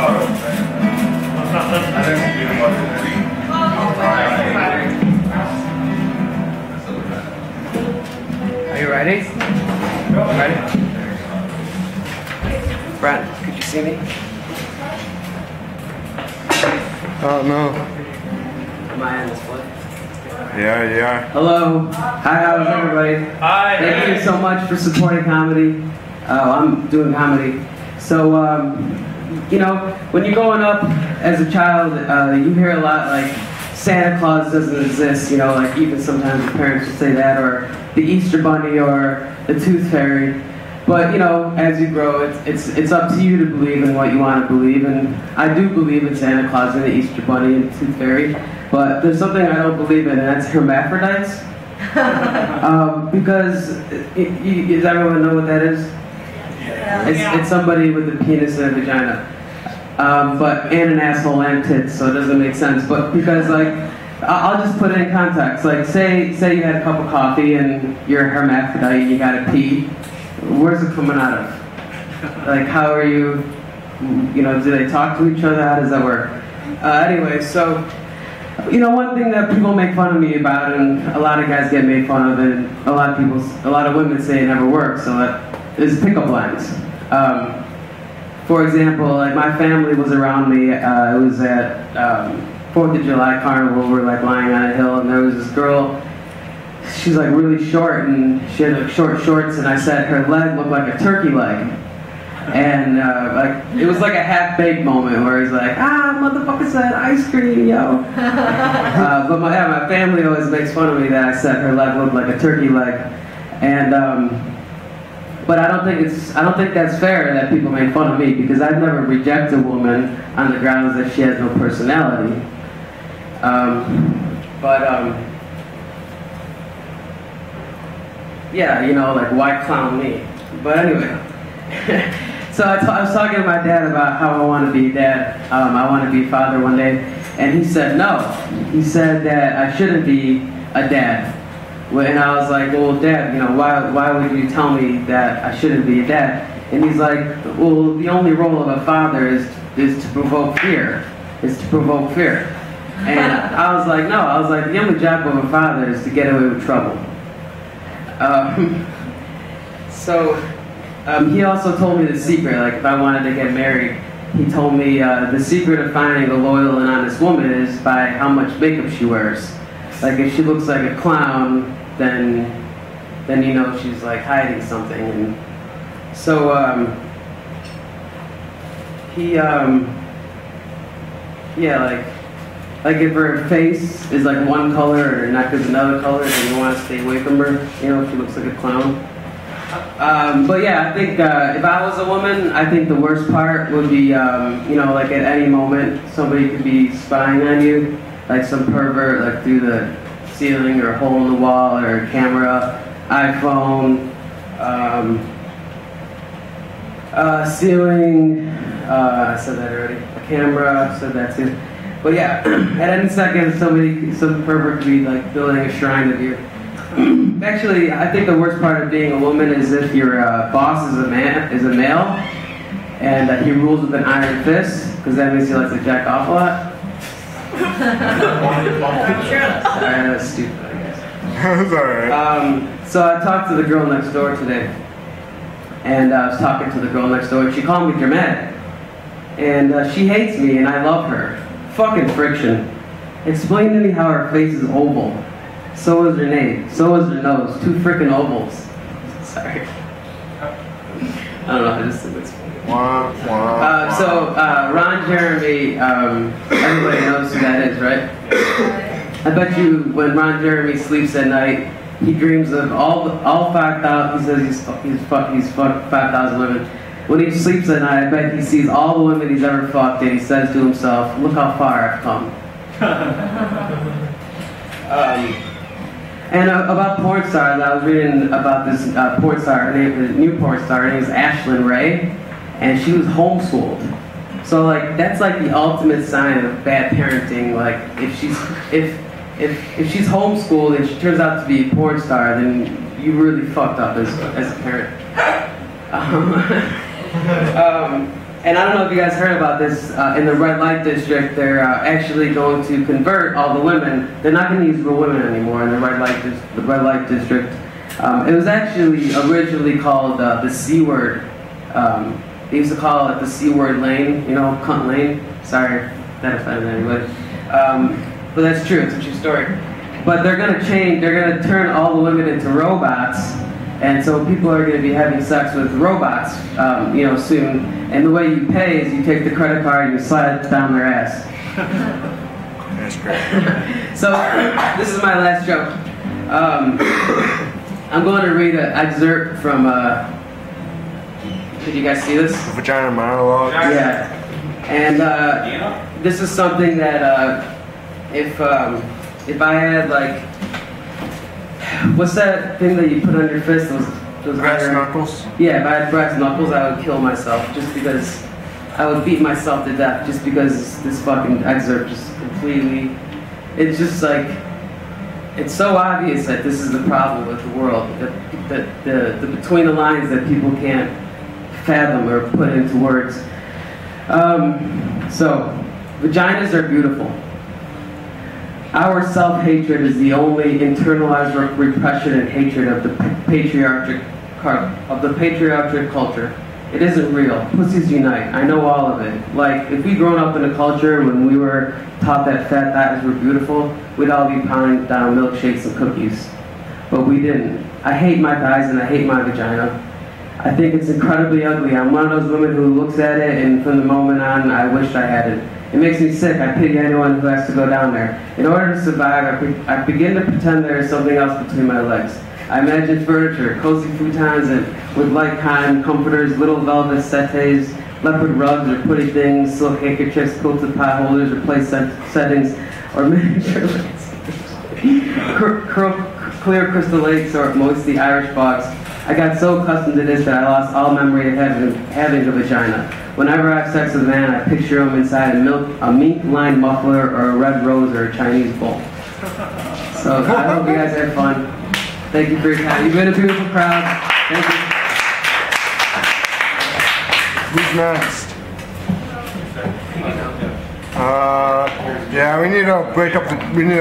Are you ready? Ready? Brent, could you see me? Oh no. Am I on display? Yeah. Hello. Hi, how's everybody? Hi. Thank you so much for supporting comedy. I'm doing comedy. So, you know, when you're growing up as a child, you hear a lot like Santa Claus doesn't exist, you know, like even sometimes your parents would say that, or the Easter Bunny, or the Tooth Fairy. But, you know, as you grow, it's up to you to believe in what you want to believe, and I do believe in Santa Claus and the Easter Bunny and the Tooth Fairy, but there's something I don't believe in, and that's hermaphrodites. Because, does everyone know what that is? It's somebody with a penis and a vagina, and an asshole and tits, so it doesn't make sense. But because, like, I'll just put it in context. Like, say you had a cup of coffee and you're a hermaphrodite and you gotta pee. Where's it coming out of? Like, how are you? You know, do they talk to each other? How does that work? Anyway, so. You know, one thing that people make fun of me about, and a lot of guys get made fun of, and a lot of women say it never works, so that is pickup lines. For example, like my family was around me, it was at 4th of July Carnival, we're like lying on a hill, and there was this girl, she's like really short, and she had like short shorts, and I said her leg looked like a turkey leg. And like it was like a half-baked moment where he's like, motherfucker said ice cream, yo. But my family always makes fun of me that I said her leg looked like a turkey leg, and but I don't think that's fair that people make fun of me, because I've never rejected a woman on the grounds that she has no personality. Yeah, you know, like why clown me? But anyway. So I was talking to my dad about how I want to be a dad. I want to be a father one day, and he said no. He said that I shouldn't be a dad. And I was like, well, Dad, you know, why would you tell me that I shouldn't be a dad? And he's like, well, the only role of a father is to provoke fear. And I was like, no. I was like, the only job of a father is to get away with trouble. He also told me the secret, like if I wanted to get married, he told me the secret of finding a loyal and honest woman is by how much makeup she wears. Like if she looks like a clown, then you know she's like hiding something. And so like if her face is like one color or her neck is another color, then you want to stay away from her, you know, if she looks like a clown. But yeah, I think if I was a woman, I think the worst part would be, you know, like at any moment, somebody could be spying on you, like some pervert, like through the ceiling or a hole in the wall or a camera, iPhone, ceiling, I said that already, a camera, I said that too. But yeah, at any second, some pervert could be like building a shrine of you. Actually, I think the worst part of being a woman is if your boss is a male, and he rules with an iron fist, because that means he likes to jack off a lot. Sorry, that's stupid, I guess. That's alright. So I talked to the girl next door today, and I was talking to the girl next door, and she called me dramatic. And she hates me, and I love her. Fucking friction. Explain to me how her face is oval. So is her name. So is her nose. 2 frickin' ovals. Sorry. I don't know, I just think it's funny. Ron Jeremy, everybody knows who that is, right? I bet you when Ron Jeremy sleeps at night, he dreams of all 5,000, he says he's fucked 5,000 women. When he sleeps at night, I bet he sees all the women he's ever fucked, and he says to himself, look how far I've come. And about porn stars, I was reading about this porn star, her new porn star, her name is Ashlyn Ray, and she was homeschooled. So like that's like the ultimate sign of bad parenting. Like if she's homeschooled and she turns out to be a porn star, then you really fucked up as a parent. And I don't know if you guys heard about this, in the red light district, they're actually going to convert all the women. They're not going to use real women anymore in the red light district. It was actually originally called the C word. They used to call it the C word lane, you know, cunt lane. Sorry, that offended anybody. But that's true, it's a true story. But they're going to change, they're going to turn all the women into robots. And so people are going to be having sex with robots, you know, soon. And the way you pay is you take the credit card and you slide it down their ass. That's great. So this is my last joke. I'm going to read an excerpt from. Did you guys see this? Vagina Monologues. Yeah. And this is something that if I had like. What's that thing that you put on your fist? Those Brass knuckles? Yeah, if I had brass knuckles, I would kill myself just because I would beat myself to death just because this fucking excerpt just completely. It's just like it's so obvious that this is the problem with the world. That the between the lines that people can't fathom or put into words. So, vaginas are beautiful. Our self-hatred is the only internalized repression and hatred of the patriarchal culture. It isn't real. Pussies unite. I know all of it. Like, if we'd grown up in a culture when we were taught that fat thighs were beautiful, we'd all be pounding down milkshakes and cookies. But we didn't. I hate my thighs and I hate my vagina. I think it's incredibly ugly. I'm one of those women who looks at it and from the moment on, I wished I had it. It makes me sick. I pity anyone who has to go down there. In order to survive, I begin to pretend there is something else between my legs. I imagine furniture, cozy futons and with light cotton comforters, little velvet settees, leopard rugs or putty things, silk handkerchiefs, quilted pot holders or place settings, or miniature clear crystal lakes or moisty Irish bogs. I got so accustomed to this that I lost all memory of having a vagina. Whenever I have sex with a man, I picture him inside a mink-lined muffler or a red rose or a Chinese bowl. So I hope you guys had fun. Thank you for your time. You've been a beautiful crowd. Thank you. Who's next? Yeah, we need to break up we need to